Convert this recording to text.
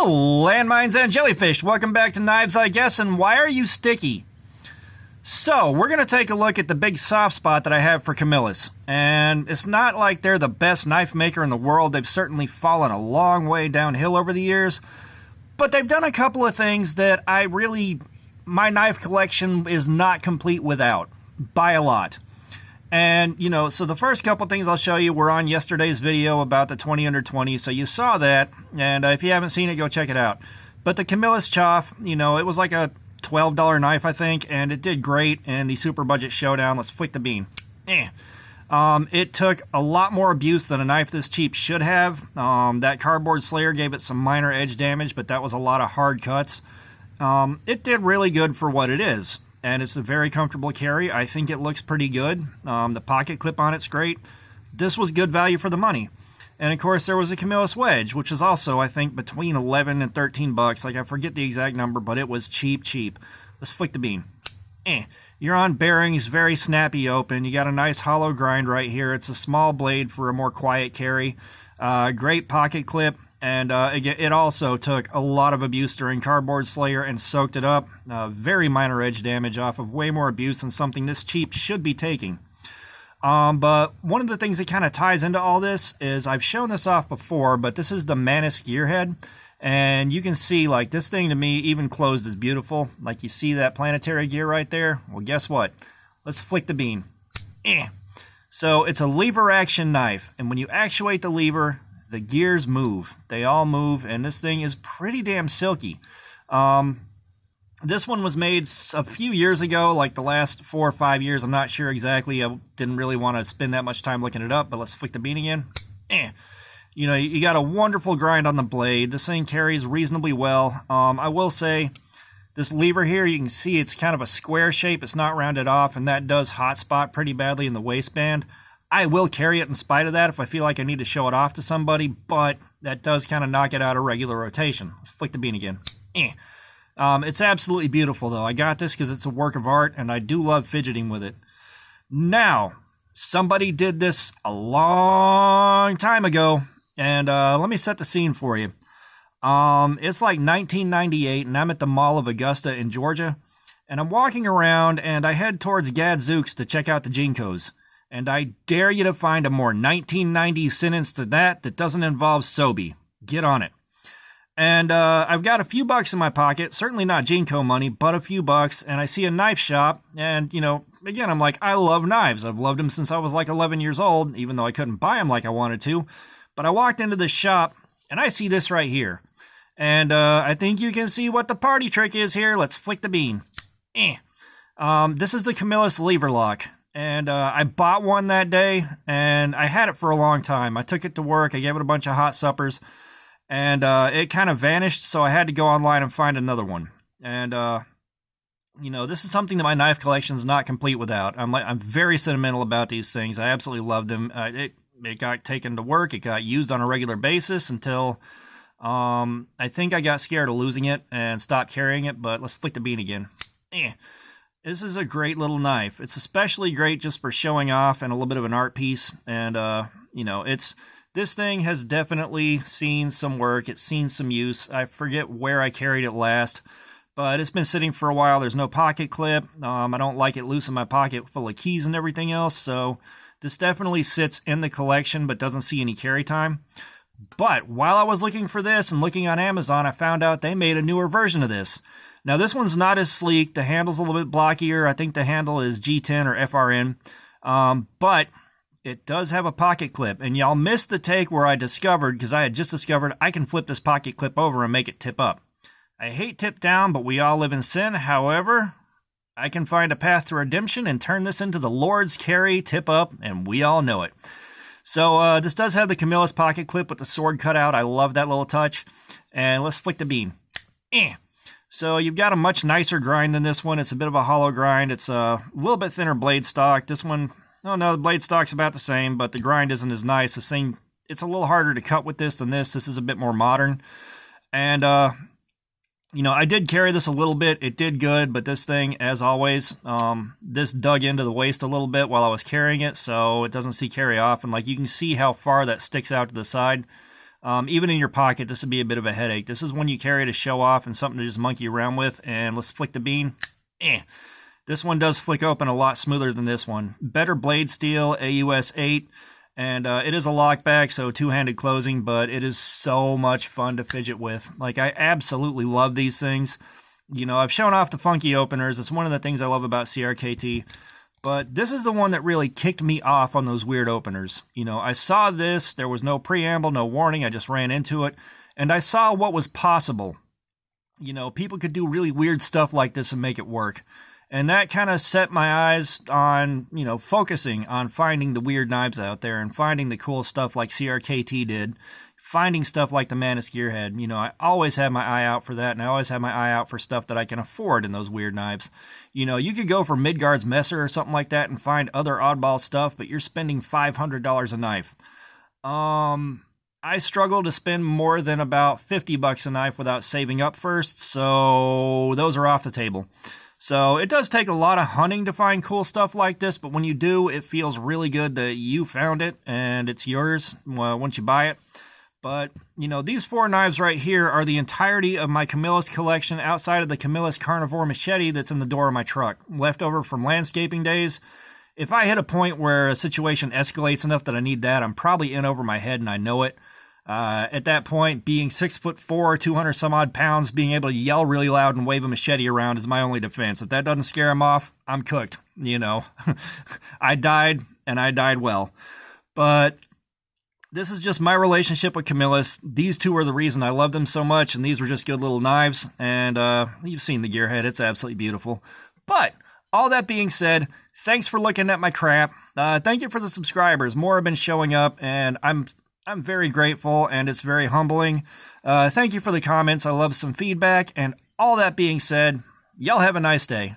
Landmines and jellyfish, welcome back to Knives, I guess, and why are you sticky? So, we're going to take a look at the big soft spot that I have for Camillus. And it's not like they're the best knife maker in the world. They've certainly fallen a long way downhill over the years. But they've done a couple of things that my knife collection is not complete without, by a lot. And, so the first couple things I'll show you were on yesterday's video about the 20 under 20, so you saw that, and if you haven't seen it, go check it out. But the Camillus Choff, it was like a $12 knife, I think, and it did great in the Super Budget Showdown. Let's flick the bean. It took a lot more abuse than a knife this cheap should have. That cardboard slayer gave it some minor edge damage, but that was a lot of hard cuts. It did really good for what it is. And it's a very comfortable carry. I think it looks pretty good. The pocket clip on it's great. This was good value for the money. And of course, there was a Camillus wedge, which was also, I think, between 11 and 13 bucks. Like, I forget the exact number, but it was cheap. Let's flick the bean. You're on bearings, very snappy open. You got a nice hollow grind right here. It's a small blade for a more quiet carry. Great pocket clip. And again, it also took a lot of abuse during Cardboard Slayer and soaked it up. Very minor edge damage off of way more abuse than something this cheap should be taking. But one of the things that kind of ties into all this is, I've shown this off before, but this is the Manus gearhead. And you can see, like, this thing to me, even closed, is beautiful. Like, you see that planetary gear right there? Well, guess what? Let's flick the bean. So it's a lever action knife. And when you actuate the lever, the gears move. They all move, and this thing is pretty damn silky. This one was made a few years ago, like the last 4 or 5 years. I'm not sure exactly. I didn't really want to spend that much time looking it up, but let's flick the bean again. You got a wonderful grind on the blade. This thing carries reasonably well. I will say, this lever here, you can see it's kind of a square shape. It's not rounded off, and that does hot spot pretty badly in the waistband. I will carry it in spite of that if I feel like I need to show it off to somebody, but that does kind of knock it out of regular rotation. Let's flick the bean again. It's absolutely beautiful, though. I got this because it's a work of art, and I do love fidgeting with it. Now, somebody did this a long time ago, and let me set the scene for you. It's like 1998, and I'm at the Mall of Augusta in Georgia, and I'm walking around, and I head towards Gadzooks to check out the Jinkos. And I dare you to find a more 1990s sentence to that doesn't involve Sobe. Get on it. And I've got a few bucks in my pocket, certainly not Jinko money, but a few bucks, and I see a knife shop, and, again, I'm like, I love knives. I've loved them since I was like 11 years old, even though I couldn't buy them like I wanted to. But I walked into this shop, and I see this right here. And I think you can see what the party trick is here. Let's flick the bean. This is the Camillus lever lock. And I bought one that day, and I had it for a long time. I took it to work. I gave it a bunch of hot suppers, and it kind of vanished, so I had to go online and find another one. And, this is something that my knife collection is not complete without. I'm very sentimental about these things. I absolutely loved them. It got taken to work. It got used on a regular basis until I think I got scared of losing it and stopped carrying it, but let's flick the bean again. This is a great little knife. It's especially great just for showing off and a little bit of an art piece. And, this thing has definitely seen some work. It's seen some use. I forget where I carried it last, but it's been sitting for a while. There's no pocket clip. I don't like it loose in my pocket full of keys and everything else. So this definitely sits in the collection, but doesn't see any carry time. But while I was looking for this and looking on Amazon, I found out they made a newer version of this. Now, this one's not as sleek. The handle's a little bit blockier. I think the handle is G10 or FRN. But it does have a pocket clip. And y'all missed the take where I discovered, because I had just discovered, I can flip this pocket clip over and make it tip up. I hate tip down, but we all live in sin. However, I can find a path to redemption and turn this into the Lord's carry tip up, and we all know it. So this does have the Camillus pocket clip with the sword cut out. I love that little touch. And let's flick the bean. So you've got a much nicer grind than this one. It's a bit of a hollow grind. It's a little bit thinner blade stock. This one, no, the blade stock's about the same, but the grind isn't as nice. It's a little harder to cut with this than this. This is a bit more modern. And, I did carry this a little bit. It did good, but this thing, as always, this dug into the waist a little bit while I was carrying it, so it doesn't see carry off. And, like, you can see how far that sticks out to the side. Even in your pocket, this would be a bit of a headache. This is one you carry to show off and something to just monkey around with. And let's flick the bean. This one does flick open a lot smoother than this one. Better blade steel, AUS 8. And it is a lockback, so two-handed closing, but it is so much fun to fidget with. Like, I absolutely love these things. You know, I've shown off the funky openers. It's one of the things I love about CRKT. But this is the one that really kicked me off on those weird openers. You know, I saw this. There was no preamble, no warning. I just ran into it. And I saw what was possible. You know, people could do really weird stuff like this and make it work. And that kind of set my eyes on, you know, focusing on finding the weird knives out there and finding the cool stuff like CRKT did, finding stuff like the Manus Gearhead. You know, I always have my eye out for that, and I always have my eye out for stuff that I can afford in those weird knives. You know, you could go for Midgard's Messer or something like that and find other oddball stuff, but you're spending $500 a knife. I struggle to spend more than about $50 a knife without saving up first, so those are off the table. So it does take a lot of hunting to find cool stuff like this, but when you do, it feels really good that you found it and it's yours once you buy it. But, you know, these 4 knives right here are the entirety of my Camillus collection outside of the Camillus Carnivore Machete that's in the door of my truck, left over from landscaping days. If I hit a point where a situation escalates enough that I need that, I'm probably in over my head and I know it. At that point, being 6'4", 200 some odd pounds, being able to yell really loud and wave a machete around is my only defense. If that doesn't scare him off, I'm cooked. You know, I died and I died well. But this is just my relationship with Camillus. These two are the reason I love them so much, and these were just good little knives. And you've seen the Gearhead. It's absolutely beautiful. But all that being said, thanks for looking at my crap. Thank you for the subscribers. More have been showing up, and I'm very grateful, and it's very humbling. Thank you for the comments. I love some feedback. And all that being said, y'all have a nice day.